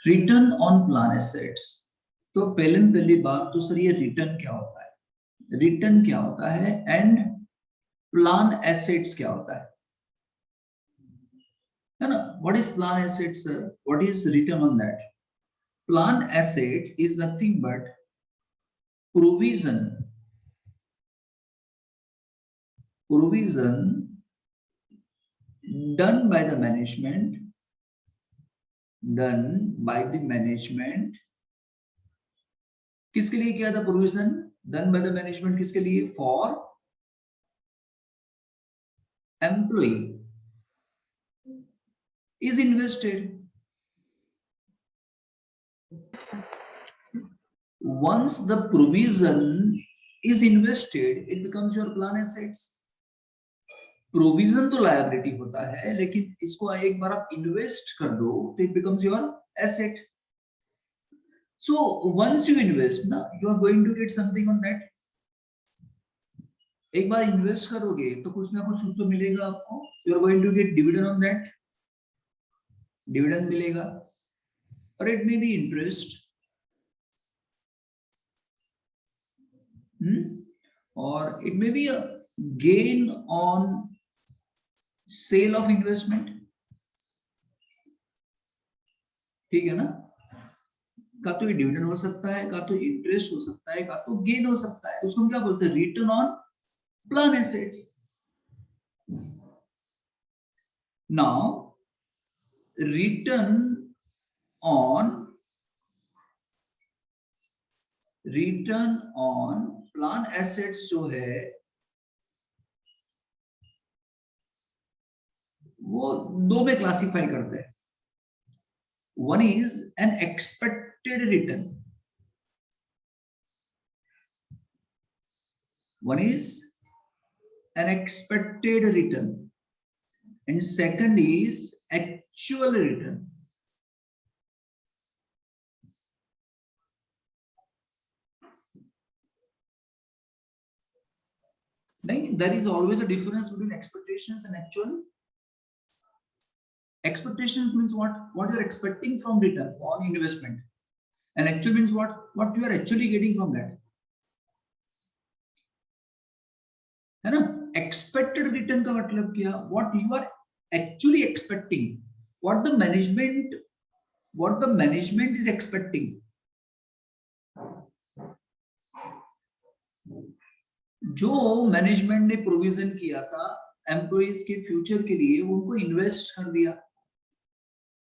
Return on plan assets. तो पहली बात तो सर ये रिटर्न क्या होता है, रिटर्न क्या होता है एंड प्लान एसेट्स क्या होता है ना। What is plan assets sir, what is return on that. Plan assets is nothing but provision done by the management, किसके लिए किया था provision done by the management, किसके लिए, for employ is invested. once the provision is invested it becomes your plan assets। Provision तो liability होता है, लेकिन इसको एक बार आप इन्वेस्ट कर दो तो it becomes your asset. So once you invest ना, you are going to get something on that. एक बार इन्वेस्ट करोगे तो कुछ ना कुछ तो मिलेगा आपको, you are going to get dividend on that, dividend मिलेगा, और इट मे बी इंटरेस्ट, और it may be a gain on sale of investment. ठीक है ना, का तो ये डिविडेंड हो सकता है, का तो इंटरेस्ट हो सकता है, का तो गेन हो सकता है। उसको हम क्या बोलते हैं, return on plan assets. Now return on plan assets जो है वो दो में क्लासिफाई करते हैं। One is an expected return, one is an expected return and second is actual return। नहीं, there is always a difference between expectations and actual। Expectations means what you are expecting from return on investment, and actual means what you are actually getting from that, है ना। expected return का मतलब क्या, what you are actually expecting, what the management is expecting। जो management ने provision किया था employees के फ्यूचर के लिए, उनको इन्वेस्ट कर दिया।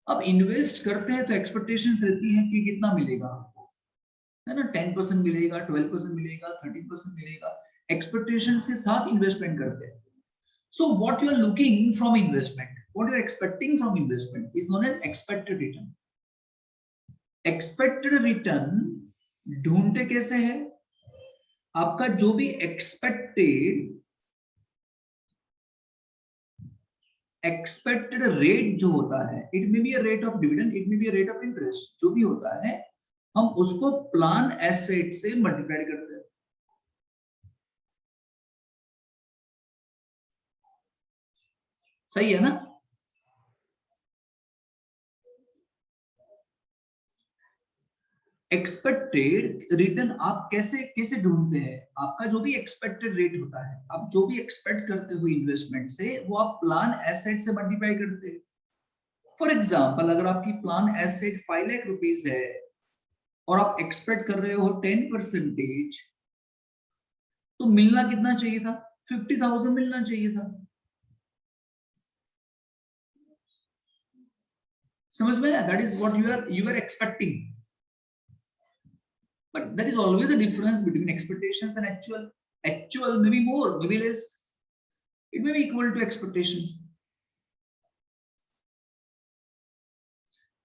अब इन्वेस्ट करते हैं तो एक्सपेक्टेशंस रहती है कि कितना मिलेगा आपको, है ना, 10% मिलेगा, 12% मिलेगा, 13% मिलेगा। एक्सपेक्टेशंस के साथ इन्वेस्टमेंट करते हैं। So what you are looking from investment, what you are expecting from investment is known as expected return. Expected return ढूंढते कैसे है, आपका जो भी एक्सपेक्टेड रेट जो होता है, it may be a rate of dividend, it may be a rate of interest, जो भी होता है हम उसको प्लान एसेट से मल्टीप्लाई करते हैं। सही है ना। एक्सपेक्टेड रिटर्न आप कैसे कैसे ढूंढते हैं, आपका जो भी एक्सपेक्टेड रेट होता है, आप जो भी एक्सपेक्ट करते हो इन्वेस्टमेंट से, वो आप प्लान एसेट से मल्टीप्लाई करते हैं। फॉर एग्जांपल, अगर आपकी प्लान एसेट 5 लाख रुपीस है और आप एक्सपेक्ट कर रहे हो 10%, तो मिलना कितना चाहिए था, 50,000 मिलना चाहिए था। समझ में आया, that is what you are expecting. But there is always a difference between expectations and actual। Actual may be more, maybe less, it may be equal to expectations।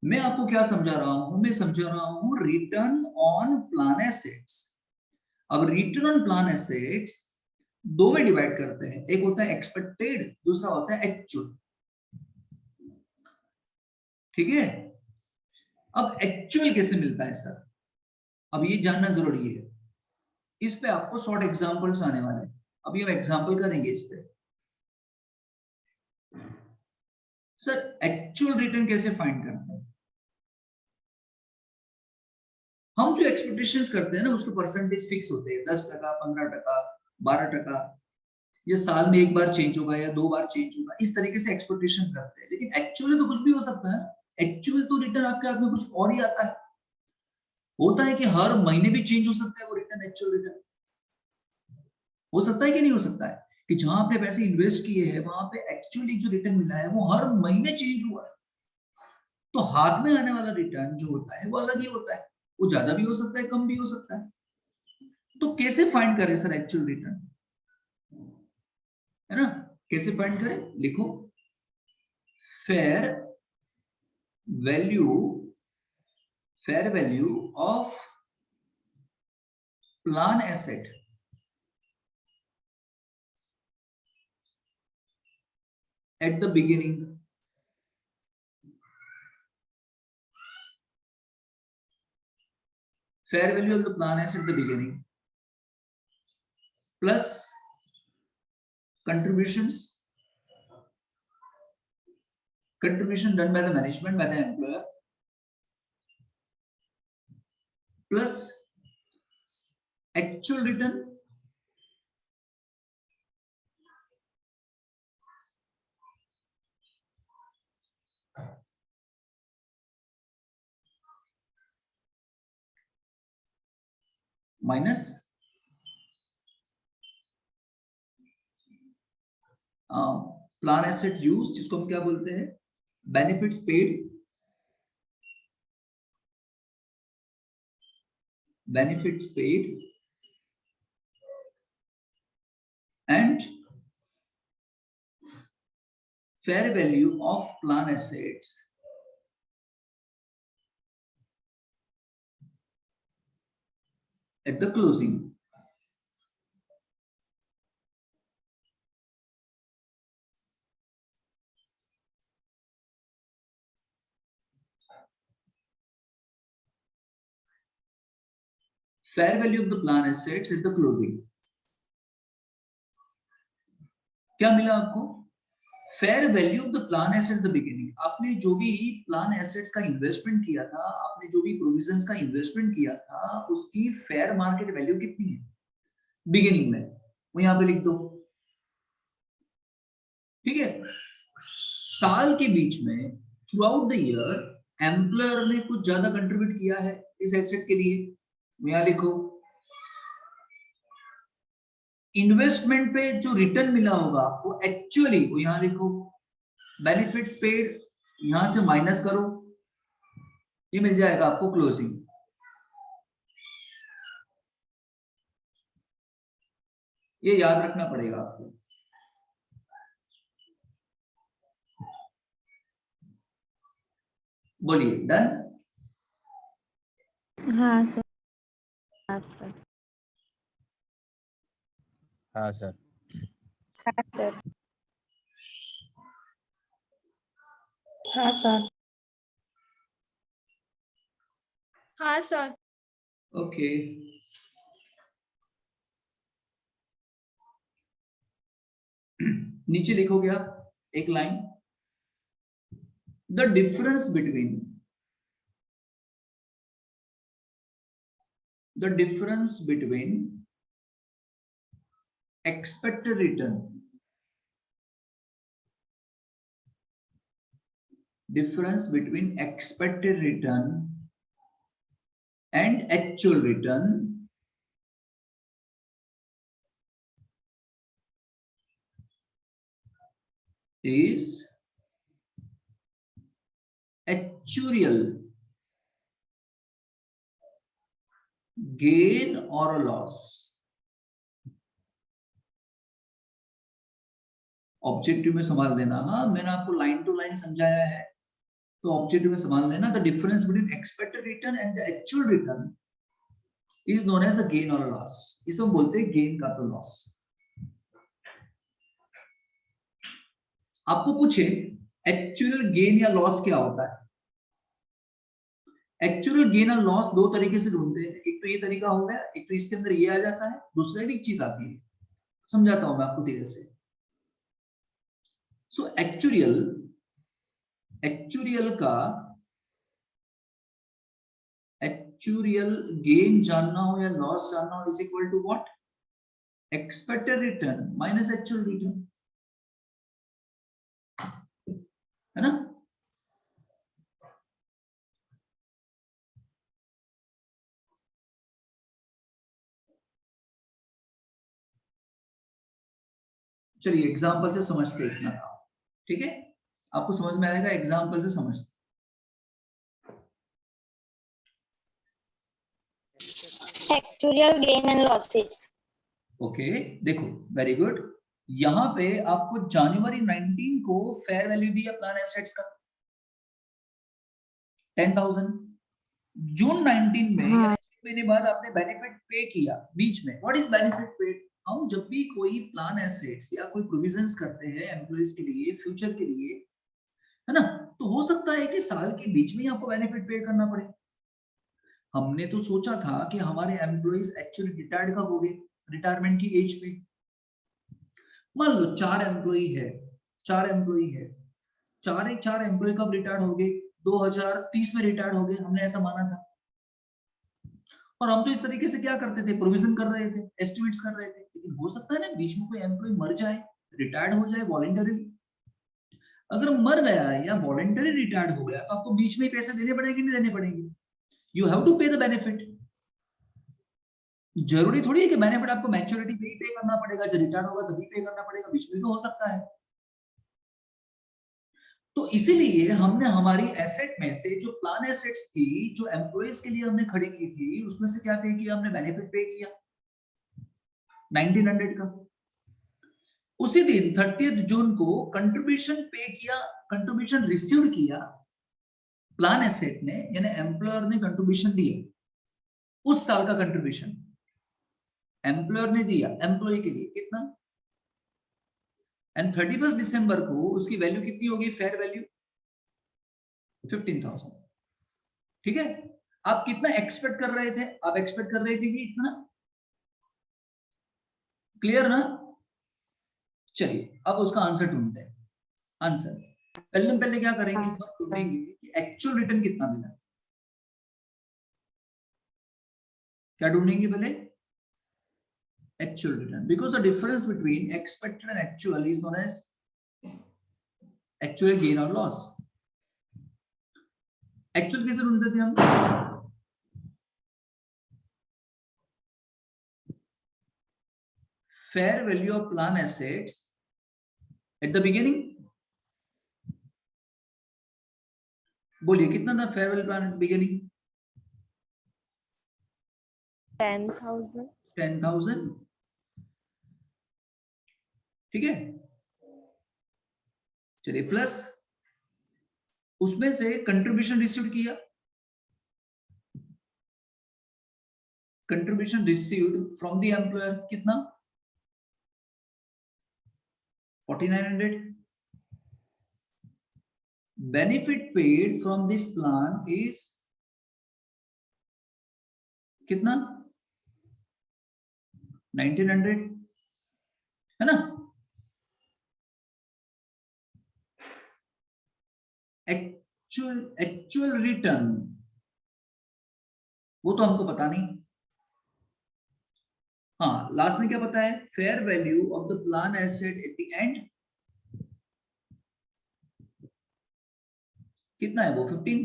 मैं आपको क्या समझा रहा हूं, मैं समझा रहा हूं रिटर्न ऑन प्लान एसेट्स। अब रिटर्न ऑन प्लान एसेट्स दो में डिवाइड करते हैं, एक होता है एक्सपेक्टेड, दूसरा होता है एक्चुअल। ठीक है, अब एक्चुअल कैसे मिलता है सर, अब ये जानना जरूरी है। इस पे आपको शॉर्ट एग्जांपल्स आने वाले हैं, अभी हम एग्जांपल करेंगे इस पे। सर एक्चुअल रिटर्न कैसे फाइंड करते हैं, हम जो एक्सपेक्टेशंस करते हैं ना उसके परसेंटेज फिक्स होते हैं, 10%, 15%, 12%, ये साल में एक बार चेंज होगा या 2 बार चेंज होगा, इस तरीके से एक्सपेक्टेशंस रखते हैं। लेकिन एक्चुअली तो कुछ भी हो सकता है। एक्चुअल तो रिटर्न आपके हाथ में कुछ और ही आता है। होता है कि हर महीने भी चेंज हो सकता है वो रिटर्न, एक्चुअल रिटर्न हो सकता है कि नहीं हो सकता है, कि जहां आपने पैसे इन्वेस्ट किए हैं वहां पे एक्चुअली जो रिटर्न मिला है वो हर महीने चेंज हुआ है। तो हाथ में आने वाला रिटर्न जो होता है वो अलग ही होता है, वो ज्यादा भी हो सकता है, कम भी हो सकता है। तो कैसे फाइंड करें सर एक्चुअल रिटर्न, है ना? कैसे फाइंड करें, लिखो fair value, fair value of plan asset at the beginning, fair value of the plan asset at the beginning plus contributions, contribution done by the management, by the employer, plus actual return minus plan asset use, जिसको हम क्या बोलते हैं, benefits paid, benefits paid and fair value of plan assets at the closing. Fair value of the plan assets at the closing. क्या मिला आपको? Fair value of the plan asset the beginning. आपने जो भी प्लान एसेट्स का investment किया था, आपने जो भी प्रोविजंस का इन्वेस्टमेंट किया था, उसकी फेयर मार्केट वैल्यू कितनी है बिगिनिंग में, वो यहाँ पे लिख दो। ठीक है, साल के बीच में through out the year employer ने कुछ ज्यादा कंट्रीब्यूट किया है इस एसेट के लिए, यहाँ लिखो। इन्वेस्टमेंट पे जो रिटर्न मिला होगा वो एक्चुअली, वो यहाँ लिखो, बेनिफिट्स पेड यहां से माइनस करो, ये मिल जाएगा आपको क्लोजिंग। ये याद रखना पड़ेगा आपको। बोलिए, डन? हाँ सर। हाँ सर। हाँ सर। हाँ सर। हाँ सर। ओके, नीचे लिखोगे आप एक line, the difference between expected return, difference between expected return and actual return is actuarial gain or loss। Objective में संभाल लेना, हाँ मैंने आपको लाइन टू लाइन समझाया है, तो ऑब्जेक्टिव में संभाल लेना। The difference between expected return and the actual return is known as a gain और लॉस। इसको हम बोलते हैं गेन का तो लॉस। आपको पूछे एक्चुअल गेन या लॉस क्या होता है? एक्चुअल गेन और लॉस दो तरीके से ढूंढते हैं। एक तो ये तरीका हो गया, एक तो इसके अंदर ये आ जाता है, दूसरा भी एक चीज आती है, समझाता हूं मैं आपको धीरे से। सो एक्चुअल का एक्चुअल गेन जानना हो या लॉस जानना हो is equal to what, expected return minus actual return, है ना। चलिए एग्जांपल से समझते हैं इतना काम, ठीक है, आपको समझ में आएगा एग्जांपल से समझते। Actuarial gain and losses. Okay देखो, वेरी गुड। यहाँ पे आपको जनवरी 19 को फेयर वैल्यू दिया प्लान एसेट्स का 10,000। जून 19 में हाँ। 6 महीने बाद आपने बेनिफिट पे किया बीच में। What is benefit paid? हम जब भी कोई प्लान एसेट्स या कोई प्रोविजंस करते हैं एम्प्लॉइज के लिए फ्यूचर के लिए, है ना, तो हो सकता है कि साल के बीच में आपको बेनिफिट पे करना पड़े। हमने तो सोचा था कि हमारे एम्प्लॉइज एक्चुअली रिटायर्ड कब हो गए, रिटायरमेंट की एज पे। मान लो 4 एम्प्लॉई है, 4 एम्प्लॉई है, चार एम्प्लॉय कब रिटायर्ड हो गए, 2030 में रिटायर्ड हो गए, हमने ऐसा माना था। और हम तो इस तरीके से क्या करते थे, प्रोविजन कर रहे थे, एस्टिमेट्स कर रहे थे। लेकिन हो सकता है ना बीच में कोई एम्प्लॉय मर जाए, रिटायर्ड हो जाए वॉलंटरी। अगर मर गया है या वॉलंटरी रिटायर्ड हो गया तो आपको बीच में ही पैसे देने पड़ेंगे, नहीं देने पड़ेंगे? यू हैव टू पे द बेनिफिट। जरूरी थोड़ी है कि बेनिफिट आपको मैच्योरिटी पे ही पे करना पड़ेगा, जब रिटायर्ड होगा तभी पे करना पड़ेगा, बीच में तो हो सकता है। तो इसीलिए हमने हमारी एसेट में से जो प्लान एसेट्स थी, जो एम्प्लॉइज के लिए हमने खड़ी की थी, उसमें से क्या पे किया हमने, बेनिफिट पे किया 1900 का। उसी दिन 30 जून को कंट्रीब्यूशन पे किया, कंट्रीब्यूशन रिसीव किया प्लान एसेट ने, यानी एम्प्लॉयर ने कंट्रीब्यूशन दिया उस साल का कंट्रीब्यूशन एम्प्लॉयर ने दिया एम्प्लॉय के लिए कितना, एंड 31 दिसंबर को उसकी वैल्यू कितनी होगी, फेयर वैल्यू 15,000। ठीक है, आप कितना एक्सपेक्ट कर रहे थे, आप एक्सपेक्ट कर रहे थे कि इतना, क्लियर ना। चलिए अब उसका आंसर ढूंढते हैं। आंसर पहले क्या करेंगे, हम ढूंढेंगे कि एक्चुअल रिटर्न कितना मिला। क्या ढूंढेंगे पहले, actual return, because the difference between expected and actual is known as actual gain और लॉस। एक्चुअल कैसे ढूंढते थे हम, fair value of plan assets at the beginning, बोलिए कितना था fair value plan at the beginning, 10,000. 10,000। ठीक है, चलिए प्लस उसमें से कंट्रीब्यूशन रिसीव्ड किया, contribution received from the employer कितना, 4900। Benefit paid from this plan is कितना, 1900, है ना। एक्चुअल रिटर्न वो तो हमको पता नहीं। हाँ, लास्ट में क्या पता है, fair value of the plan asset at the end कितना है, वो 15।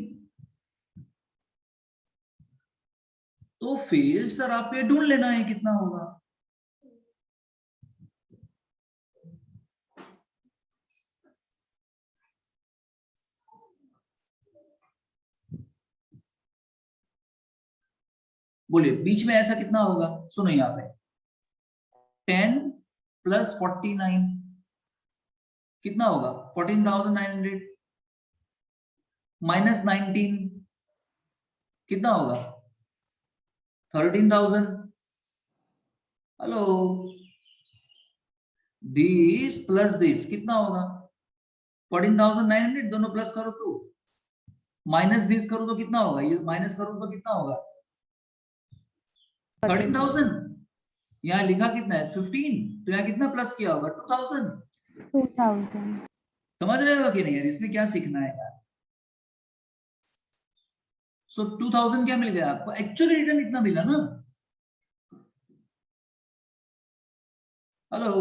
तो फिर सर आप ये ढूंढ लेना है कितना होगा। बोलिए बीच में ऐसा कितना होगा, सुनो यहाँ पे 10 प्लस 49 कितना होगा, 14,900 माइनस 19 कितना होगा, 13,000। हेलो, दिस प्लस दिस कितना होगा, 14,900, दोनों प्लस करो तो, माइनस दिस करो तो कितना होगा, ये माइनस करो तो कितना होगा, 13,000। यहाँ लिखा कितना है 15, तो यहाँ कितना प्लस किया होगा 2,000। 2,000. समझ रहे हो कि नहीं यार, इसमें क्या सीखना है यार, सो 2000 क्या मिल गया आपको, एक्चुअल रिटर्न इतना मिला ना। हेलो,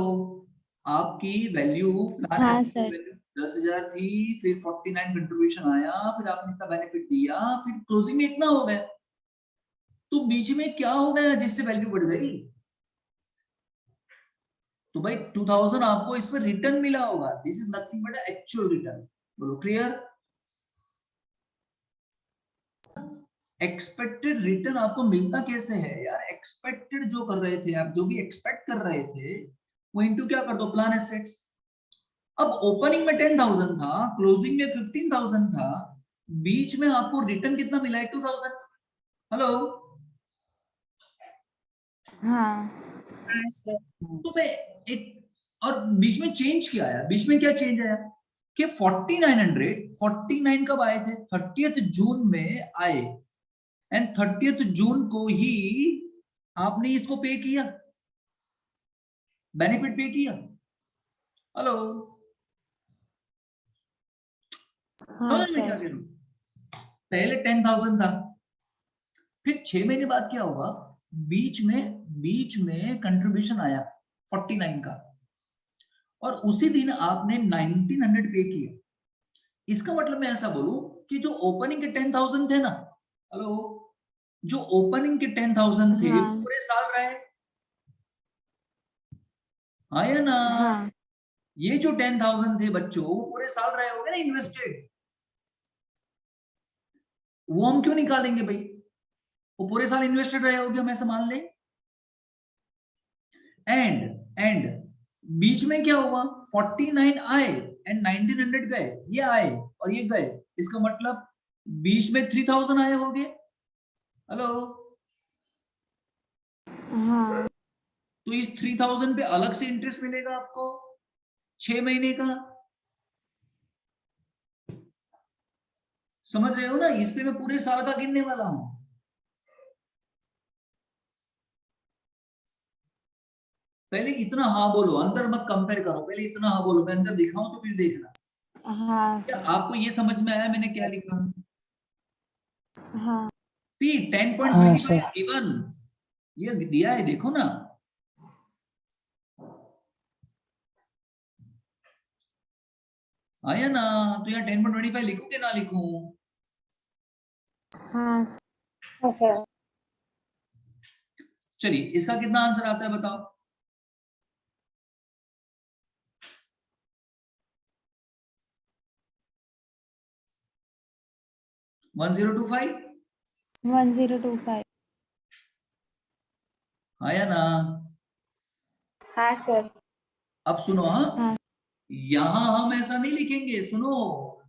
आपकी वैल्यू प्लान हाँ एसेट की सर। वैल्यू 10,000 थी, फिर 49 कंट्रीब्यूशन आया, फिर आपने इतना बेनिफिट दिया, फिर क्लोजिंग में इतना हो गया। तो बीच में क्या हो गया जिससे वैल्यू बढ़ गई? तो भाई 2000 आपको इस पर रिटर्न मिला होगा, this is nothing but actual return. बोलो क्लियर? एक्सपेक्टेड रिटर्न आपको मिलता कैसे है यार? एक्सपेक्टेड जो कर रहे थे आप, जो भी एक्सपेक्ट कर रहे थे वो इनटू क्या कर दो, प्लान एसेट्स। अब ओपनिंग में 10,000 था, क्लोजिंग में 15,000 था, बीच में आपको रिटर्न कितना मिला है? 2,000। हेलो, हाँ तो मैं एक, और बीच में चेंज क्या आया? बीच में क्या चेंज आया कि 49 कब आए थे? 30th जून में आए, एंड 30th जून को ही आपने इसको पे किया, बेनिफिट पे किया। हेलो, हाँ समझ में क्या सर। कह रहा हूं? पहले 10,000 था, फिर 6 महीने बाद क्या होगा, बीच में कंट्रीब्यूशन आया 49 का, और उसी दिन आपने 1900 पे किया। इसका मतलब मैं ऐसा बोलूं कि जो ओपनिंग के 10,000 थे ना, हेलो, जो ओपनिंग के 10,000 थे हाँ पूरे साल रहे, हाँ या ना? हाँ ये जो 10,000 थे बच्चों, वो पूरे साल रहे होंगे ना इन्वेस्टेड। वो हम क्यों निकालेंगे भाई? वो पूरे साल इन्वेस्टेड रहे होगे, हम ऐसा मान लें। एंड बीच में क्या हुआ, 49 आए एंड 1900 गए, ये आए और ये गए, इसका मतलब बीच में 3,000 आए होंगे। हेलो, हाँ तो इस 3,000 पे अलग से इंटरेस्ट मिलेगा आपको 6 महीने का। समझ रहे हो ना? इस पे मैं पूरे साल का गिनने वाला हूं। पहले इतना हाँ बोलो, अंदर मत कंपेयर करो, पहले इतना हाँ बोलो, मैं अंदर दिखाऊं तो फिर देखना। हाँ क्या सर। आपको ये समझ में आया मैंने क्या लिखा? हाँ सी 10.25 इज गिवन, ये दिया है, देखो ना। आया ना? तो यहाँ 10.25 लिखूं कि ना लिखूं? हाँ सर। चलिए, इसका कितना आंसर आता है बताओ? वन 1025। 1025। आया ना? हाँ सर। अब सुनो, हाँ, हाँ यहाँ हम ऐसा नहीं लिखेंगे, सुनो,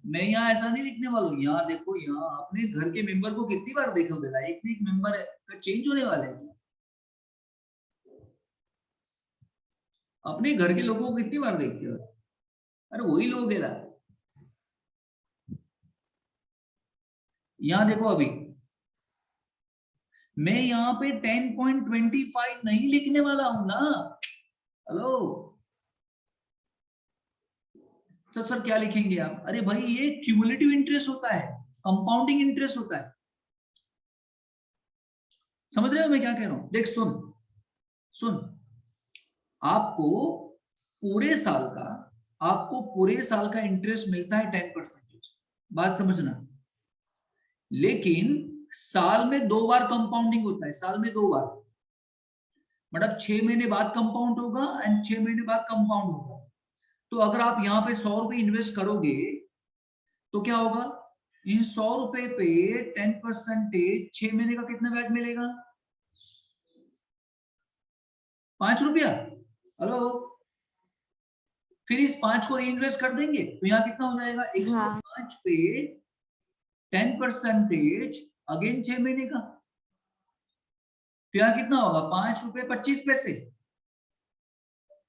मैं यहाँ ऐसा नहीं लिखने वाला हूँ। यहाँ देखो, यहाँ अपने घर के मेंबर को कितनी बार देखोगे? एक ना एक मेंबर है, चेंज होने वाले हैं। अपने घर के लोगों को कितनी बार देखते हो? अरे वही लोग है ना। यहाँ देखो, अभी मैं यहाँ पे 10.25 नहीं लिखने वाला हूं ना। हेलो, तो सर क्या लिखेंगे आप? अरे भाई, ये क्यूमुलेटिव इंटरेस्ट होता है, कंपाउंडिंग इंटरेस्ट होता है। समझ रहे हो मैं क्या कह रहा हूं? देख, सुन सुन, आपको पूरे साल का इंटरेस्ट मिलता है 10%। बात समझना। लेकिन साल में 2 बार कंपाउंडिंग होता है, साल में 2 बार, मतलब 6 महीने बाद कंपाउंड होगा एंड 6 महीने बाद कंपाउंड होगा। तो अगर आप यहाँ पे 100 रुपए इन्वेस्ट करोगे तो क्या होगा, इन 100 रुपए पे 10%, 6 महीने का कितना ब्याज मिलेगा? 5 रुपया। हेलो, फिर इस 5 को री इन्वेस्ट कर देंगे तो यहाँ कितना हो जाएगा, 105 पे 10%, अगेन 6 महीने का, तो यहाँ कितना होगा, 5 रुपए 25 पैसे।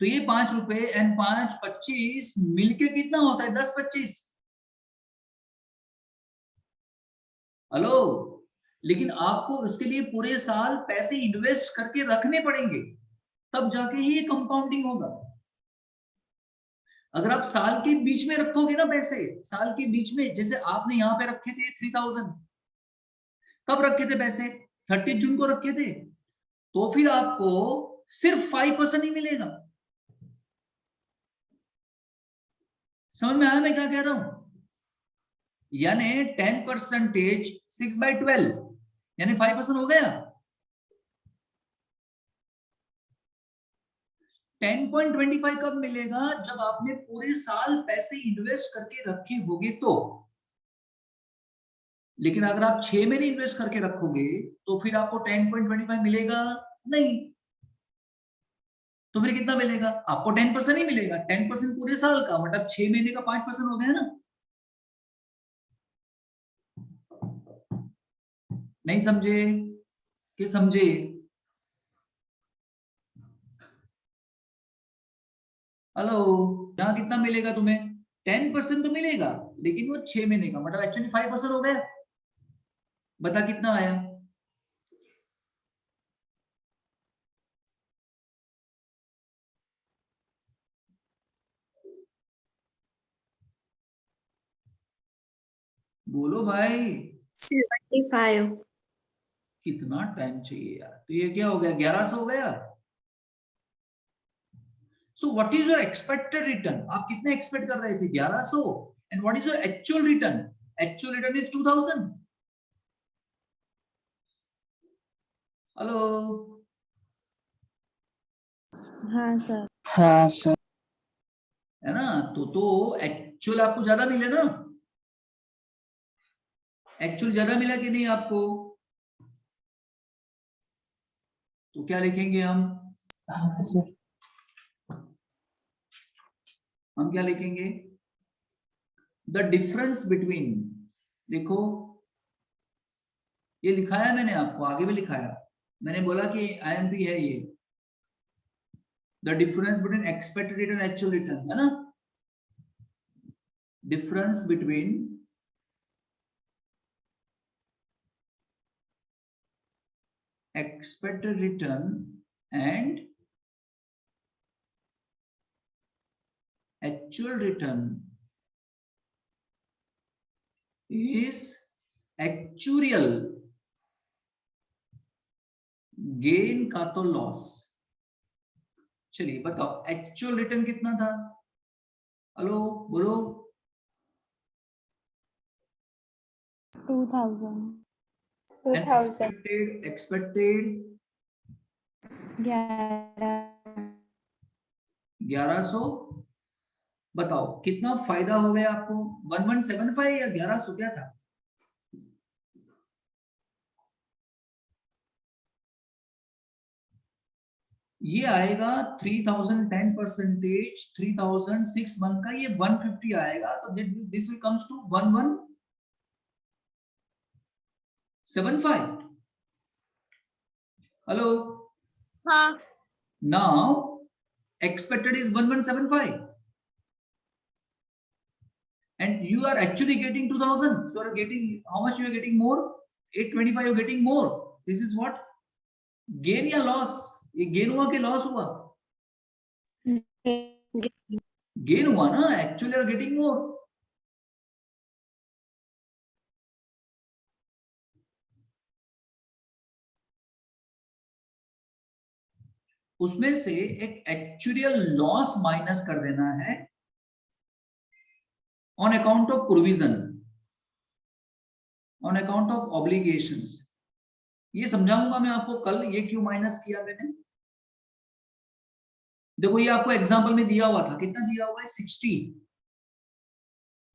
तो ये 5 रुपए एंड 5 25 मिलके कितना होता है, 10-25। हेलो, लेकिन आपको उसके लिए पूरे साल पैसे इन्वेस्ट करके रखने पड़ेंगे, तब जाके ही ये कंपाउंडिंग होगा। अगर आप साल के बीच में रखोगे ना पैसे, साल के बीच में, जैसे आपने यहाँ पे रखे थे 3,000, कब रखे थे पैसे? 30 जून को रखे थे, तो फिर आपको सिर्फ 5% ही मिलेगा। समझ में आया मैं क्या कह रहा हूं? यानी 10% 6/12 यानी 5% हो गया। 10.25 कब मिलेगा? जब आपने पूरे साल पैसे इन्वेस्ट करके रखे होंगे तो। लेकिन अगर आप 6 महीने इन्वेस्ट करके रखोगे तो फिर आपको 10.25 मिलेगा नहीं। तो फिर कितना मिलेगा आपको? 10% ही मिलेगा। 10% पूरे साल का मतलब 6 महीने का 5% हो गया ना। नहीं समझे कि समझे? हेलो, यहां कितना मिलेगा तुम्हें? 10% तो मिलेगा, लेकिन वो 6 महीने का मतलब एक्चुअली 5% हो गया। बता कितना आया? बोलो भाई। 75। कितना टाइम चाहिए यार? तो ये क्या हो गया? 1100 हो गया। So what is your expected return? आप कितने एक्सपेक्ट कर रहे थे? 1100। And what is your actual return? Actual return is 2000। Hello. हाँ सर। हाँ सर। है ना? तो एक्चुअल आपको ज्यादा मिले ना? एक्चुअल ज्यादा मिला कि नहीं आपको? तो क्या लिखेंगे हम? हम क्या लिखेंगे? द डिफरेंस बिटवीन, देखो ये लिखाया मैंने आपको, आगे भी लिखाया। मैंने बोला कि IMP है ये, the difference between expected return actual return, है ना? Difference between expected return and actual return is actuarial gain का तो लॉस। चलिए बताओ एक्चुअल रिटर्न कितना था? हेलो बोलो। 2000। एक्सपेक्टेड 1100। बताओ कितना फायदा हो गया आपको? 1175 या 1100 क्या था? ये आएगा 3000 10%, 3000 6 मंथ का, ये 150 आएगा। तो this will comes to 1175। Hello. हाँ। Now expected is 1175 and you are actually getting 2000. So you are getting how much? You are getting more, 825 you are getting more. This is what? Gain या loss? ये gain हुआ कि loss हुआ? Gain हुआ ना? Actually you are getting more. उसमें से एक एक्चुअल लॉस माइनस कर देना है on account of provision, on account of obligations. ये समझाऊंगा मैं आपको कल, ये क्यों माइनस किया मैंने। देखो ये आपको एग्जांपल में दिया हुआ था, कितना दिया हुआ है? 60।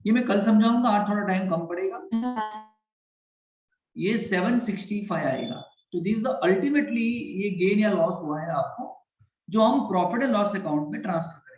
ये मैं कल समझाऊंगा, आज थोड़ा टाइम कम पड़ेगा। ये 765 आएगा। तो दिस द अल्टीमेटली ये गेन या लॉस हुआ है आपको, जो हम प्रॉफिट एंड लॉस अकाउंट में ट्रांसफर